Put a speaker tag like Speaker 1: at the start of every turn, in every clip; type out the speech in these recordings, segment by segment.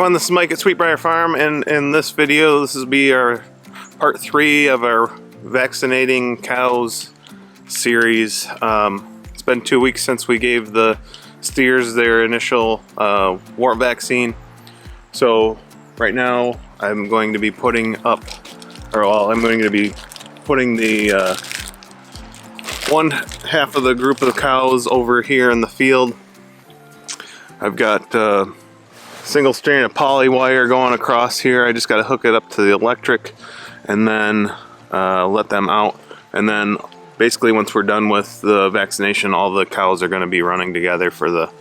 Speaker 1: everyone, this is Mike at Sweet Briar Farm, and in this video, this will be our part 3 of our Vaccinating Cows series. It's been 2 weeks since we gave the steers their initial warp vaccine. So right now, I'm going to be putting up, I'm going to be putting the one half of the group of cows over here in the field. I've got single strand of poly wire going across here. I just got to hook it up to the electric and then let them out. And then basically once we're done with the vaccination, all the cows are going to be running together for the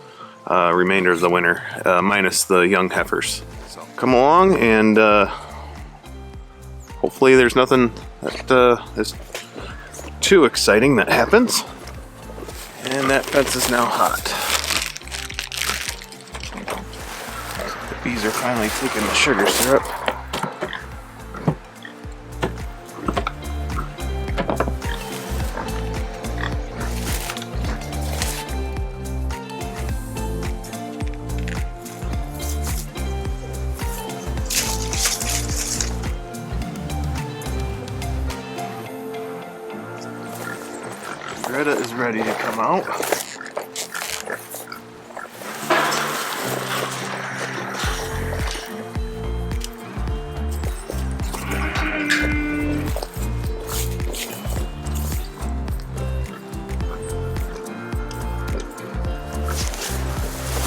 Speaker 1: remainder of the winter, minus the young heifers. So come along, and hopefully there's nothing that is too exciting that happens. And that fence is now hot. Bees are finally taking the sugar syrup. Greta is ready to come out.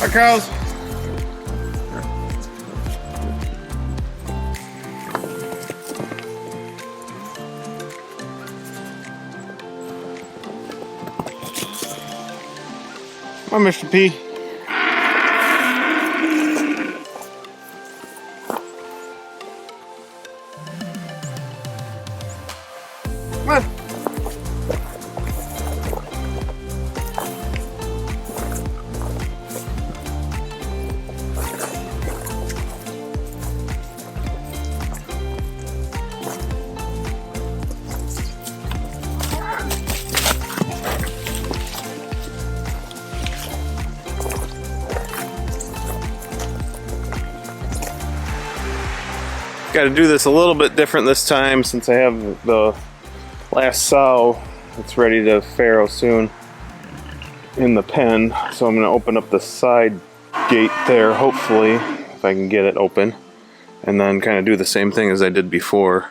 Speaker 1: Hi, cows. Come on, Mr. P. Come on. Got to do this a little bit different this time since I have the last sow that's ready to farrow soon in the pen. So I'm going to open up the side gate there, hopefully, if I can get it open, and then kind of do the same thing as I did before.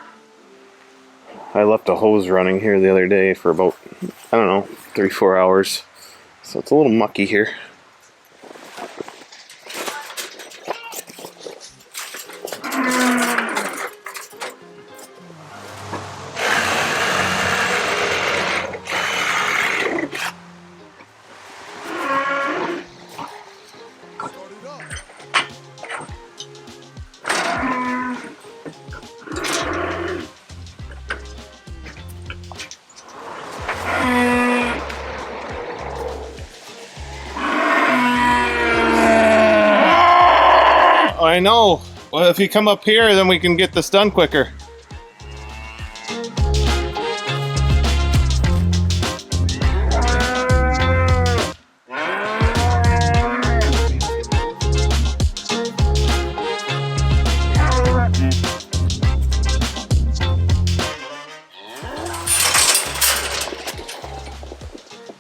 Speaker 1: I left a hose running here the other day for about, I don't know, 3-4 hours. So it's a little mucky here. I know. Well, if you come up here, then we can get this done quicker.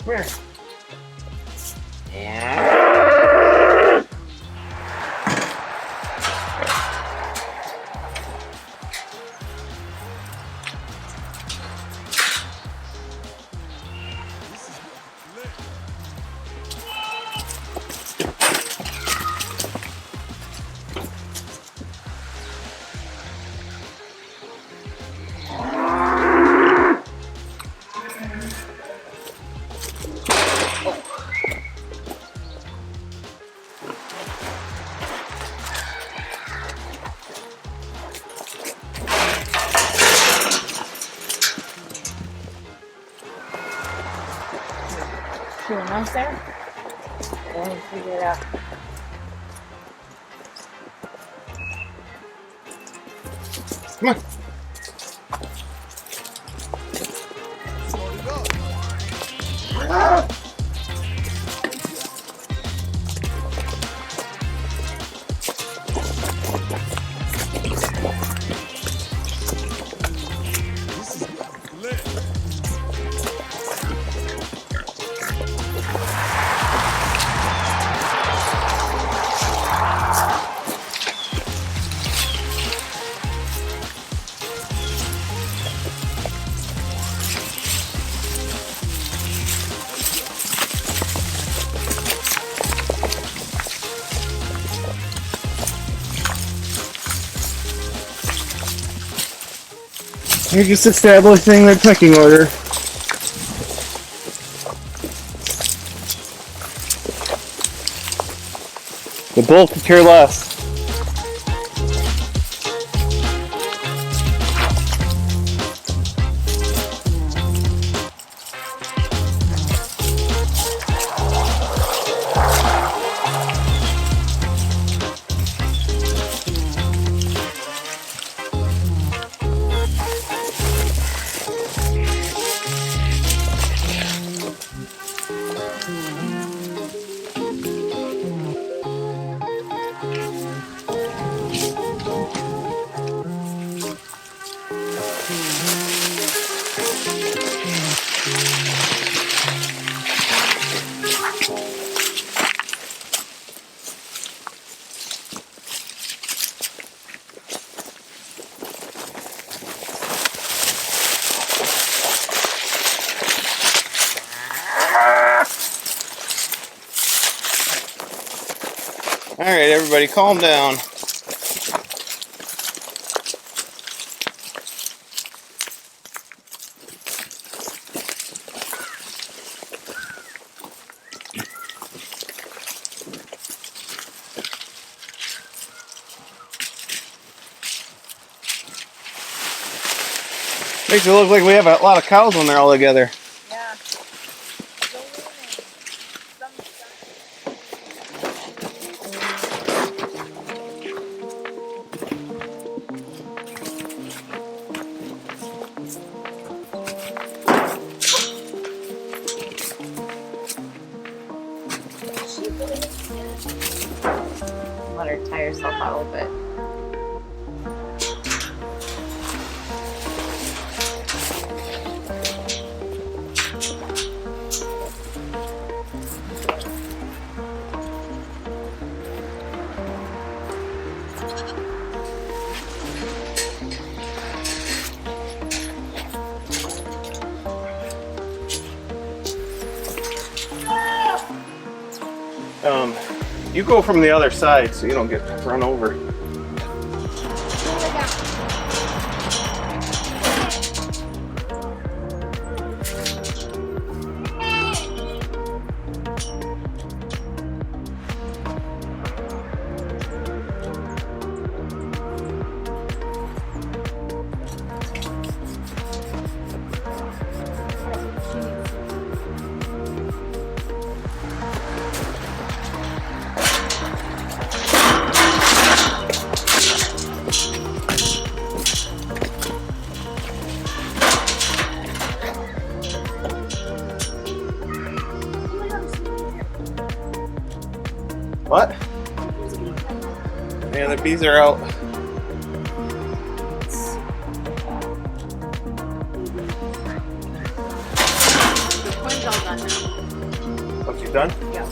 Speaker 1: Where?
Speaker 2: Do a nose there? And then figure it out.
Speaker 1: Come on. You're just establishing the pecking order. The bull could care less. Alright, everybody, calm down. Makes it look like we have a lot of cows when they're all together.
Speaker 2: Yeah. Let her tie herself out a little bit.
Speaker 1: You go from the other side so you don't get run over. What? Yeah, the bees are out.
Speaker 2: The coin's all done now.
Speaker 1: Oh, she's done?
Speaker 2: Yeah.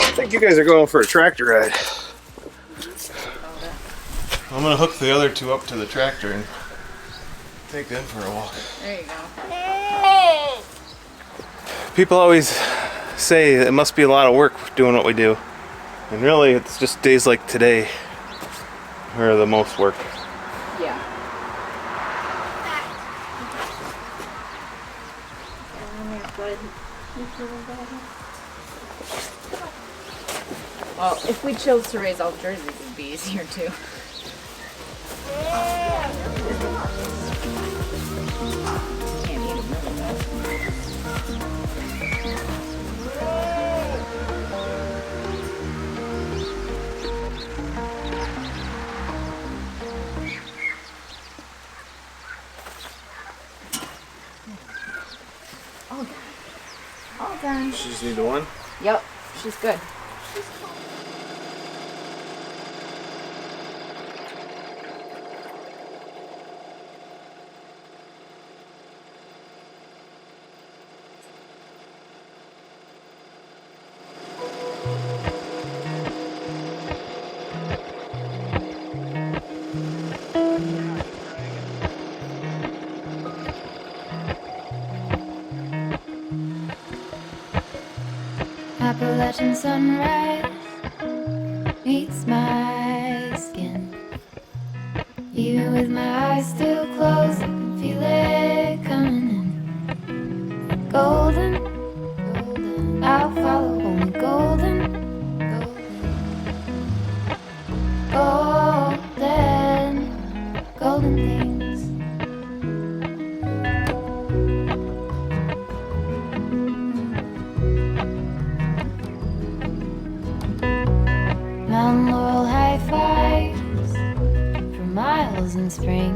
Speaker 1: I think you guys are going for a tractor ride. I'm gonna hook the other two up to the tractor and take them for a walk.
Speaker 2: There you go.
Speaker 1: People always say it must be a lot of work doing what we do. And really, it's just days like today are the most work.
Speaker 2: Yeah. Well, if we chose to raise all jerseys, it'd be easier too. Can't eat them All done. All done.
Speaker 1: She just need the one?
Speaker 2: Yep, she's good.
Speaker 3: Appalachian sunrise meets my skin. Even with my eyes still closed, I can feel it coming in. Golden, golden, I'll follow only golden, golden, golden, golden things. Mountain laurel high fives for miles in spring.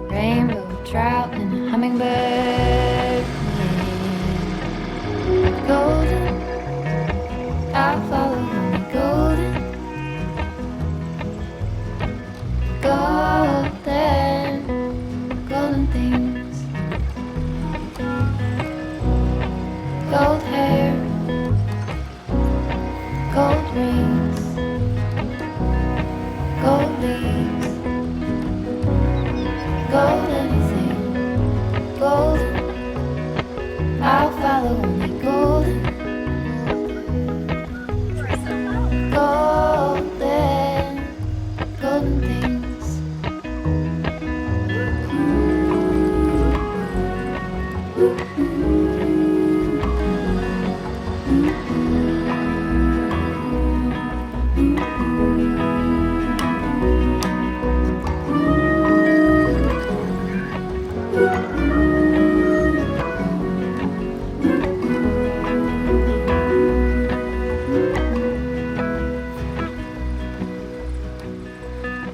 Speaker 3: Rainbow trout and a hummingbird. Golden, I'll follow only golden, golden, golden things. Gold hair, gold rings, gold leaves, gold anything, golden, I'll follow only golden, golden, golden things.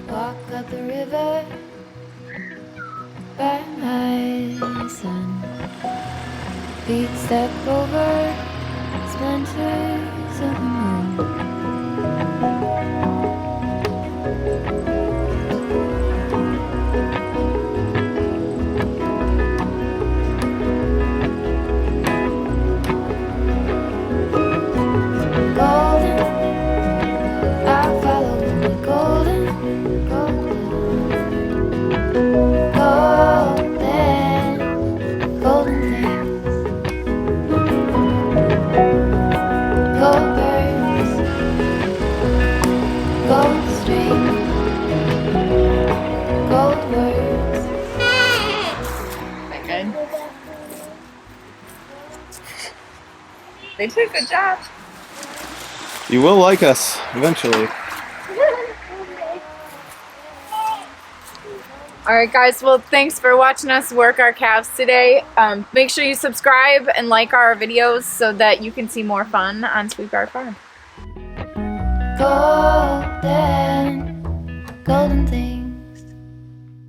Speaker 3: Walk up the river by my son. Feet step over splinters of the moon. Golden, I'll follow only golden, golden, golden things. Gold birds, gold string, gold words.
Speaker 2: That good? They did a good job.
Speaker 1: You will like us eventually.
Speaker 2: Alright guys, well thanks for watching us work our calves today. Make sure you subscribe and like our videos so that you can see more fun on Sweetbriar Farm.
Speaker 3: Golden, golden things.